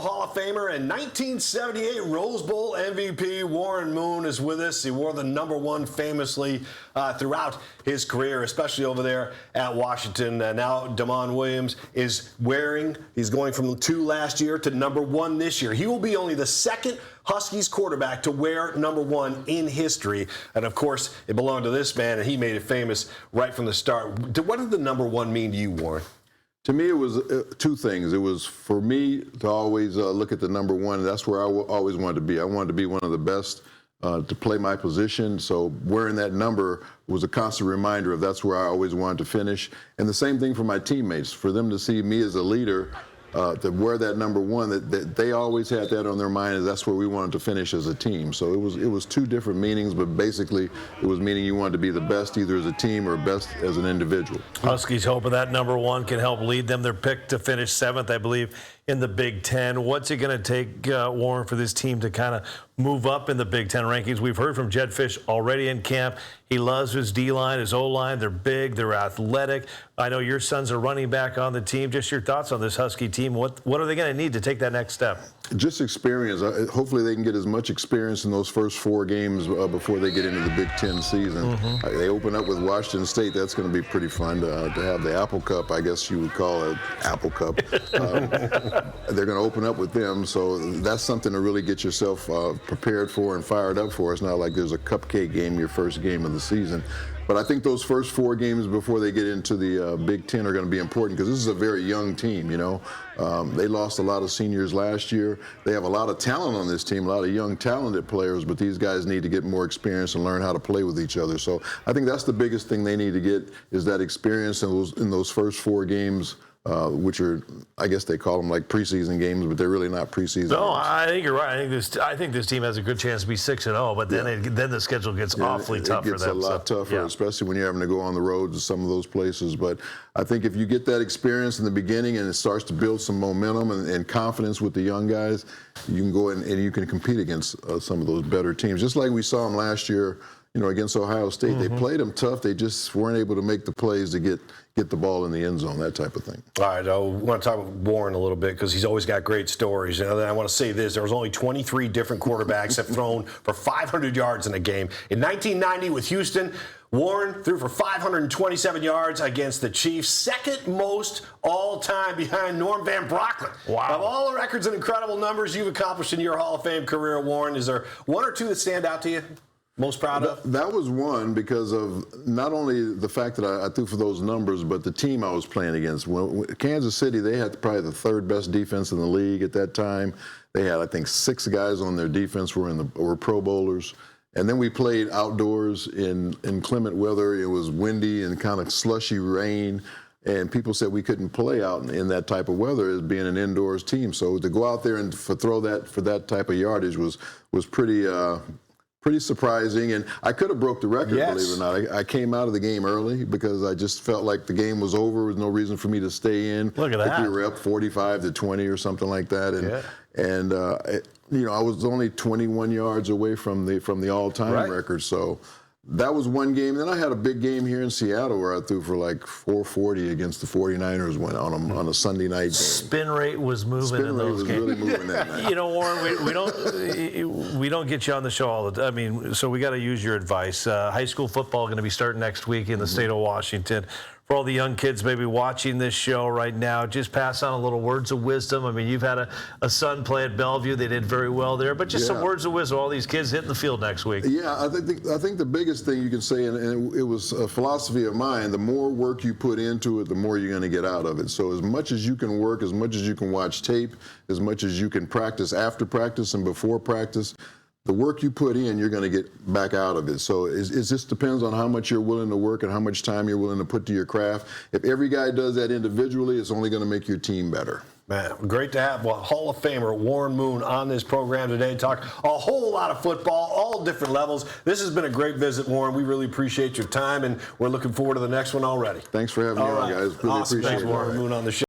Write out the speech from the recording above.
Hall of Famer and 1978 Rose Bowl MVP Warren Moon is with us. He wore the #1 famously throughout his career, especially over there at Washington. Now Damon Williams is he's going from 2 last year to #1 this year. He will be only the second Huskies quarterback to wear #1 in history. And of course, it belonged to this man, and he made it famous right from the start. What did the #1 mean to you, Warren? To me, it was two things. It was for me to always look at the #1. That's where I always wanted to be. I wanted to be one of the best to play my position. So wearing that number was a constant reminder of that's where I always wanted to finish. And the same thing for my teammates, for them to see me as a leader, to wear that #1, that they always had that on their mind, and that's where we wanted to finish as a team. So it was two different meanings, but basically it was meaning you wanted to be the best either as a team or best as an individual. Huskies hoping that #1 can help lead them. They're picked to finish 7th, I believe, in the Big Ten. What's it going to take, Warren, for this team to kind of move up in the Big Ten rankings? We've heard from Jedd Fisch already in camp. He loves his D-line, his O-line. They're big, they're athletic. I know your son's a running back on the team. Just your thoughts on this Husky team. What are they going to need to take that next step? Just experience. Hopefully they can get as much experience in those first 4 games before they get into the Big Ten season. They open up with Washington State. That's going to be pretty fun to have the Apple Cup, I guess you would call it Apple Cup. They're going to open up with them, so that's something to really get yourself prepared for and fired up for. It's not like there's a cupcake game, your first game of the season. But I think those first 4 games before they get into the Big Ten are going to be important because this is a very young team, you know. They lost a lot of seniors last year. They have a lot of talent on this team, a lot of young, talented players, but these guys need to get more experience and learn how to play with each other. So I think that's the biggest thing they need to get is that experience in those first 4 games. Which are, I guess they call them like preseason games, but they're really not preseason. No, games. I think you're right. I think this team has a good chance to be 6-0, but then the schedule gets awfully tough for them. It gets a lot tougher, especially when you're having to go on the road to some of those places. But I think if you get that experience in the beginning and it starts to build some momentum and confidence with the young guys, you can go in and you can compete against some of those better teams. Just like we saw them last year, you know, against Ohio State. They played them tough. They just weren't able to make the plays to get the ball in the end zone, that type of thing. All right, I want to talk about Warren a little bit because he's always got great stories. And I want to say this. There was only 23 different quarterbacks that have thrown for 500 yards in a game. In 1990 with Houston, Warren threw for 527 yards against the Chiefs, second most all-time behind Norm Van Brocklin. Wow. Of all the records and incredible numbers you've accomplished in your Hall of Fame career, Warren, is there one or two that stand out to you? Most proud of? That was one because of not only the fact that I threw for those numbers, but the team I was playing against. Kansas City, they had probably the 3rd best defense in the league at that time. They had, I think, 6 guys on their defense were Pro Bowlers. And then we played outdoors in inclement weather. It was windy and kind of slushy rain. And people said we couldn't play out in that type of weather as being an indoors team. So to go out there and throw that for that type of yardage was pretty surprising, and I could have broke the record, believe it or not. I came out of the game early because I just felt like the game was over. There was no reason for me to stay in. Look at that. I think we were up 45-20 or something like that, and you know, I was only 21 yards away from the all-time record. So that was one game. Then I had a big game here in Seattle where I threw for like 440 against the 49ers on a Sunday night game. Spin rate was moving in those games. Really moving that night. You know, Warren, we don't get you on the show all the time. I mean, so we got to use your advice. High school football going to be starting next week in the state of Washington. For all the young kids maybe watching this show right now, just pass on a little words of wisdom. I mean, you've had a son play at Bellevue. They did very well there. But just some words of wisdom. All these kids hitting the field next week. Yeah, I think the biggest thing you can say, and it was a philosophy of mine, the more work you put into it, the more you're going to get out of it. So as much as you can work, as much as you can watch tape, as much as you can practice after practice and before practice, the work you put in, you're going to get back out of it. So it just depends on how much you're willing to work and how much time you're willing to put to your craft. If every guy does that individually, it's only going to make your team better. Man, great to have Hall of Famer Warren Moon on this program today. Talk a whole lot of football, all different levels. This has been a great visit, Warren. We really appreciate your time, and we're lking forward to the next one already. Thanks for having me on, guys. Really awesome. appreciate it. Thanks, Warren Moon, on the show.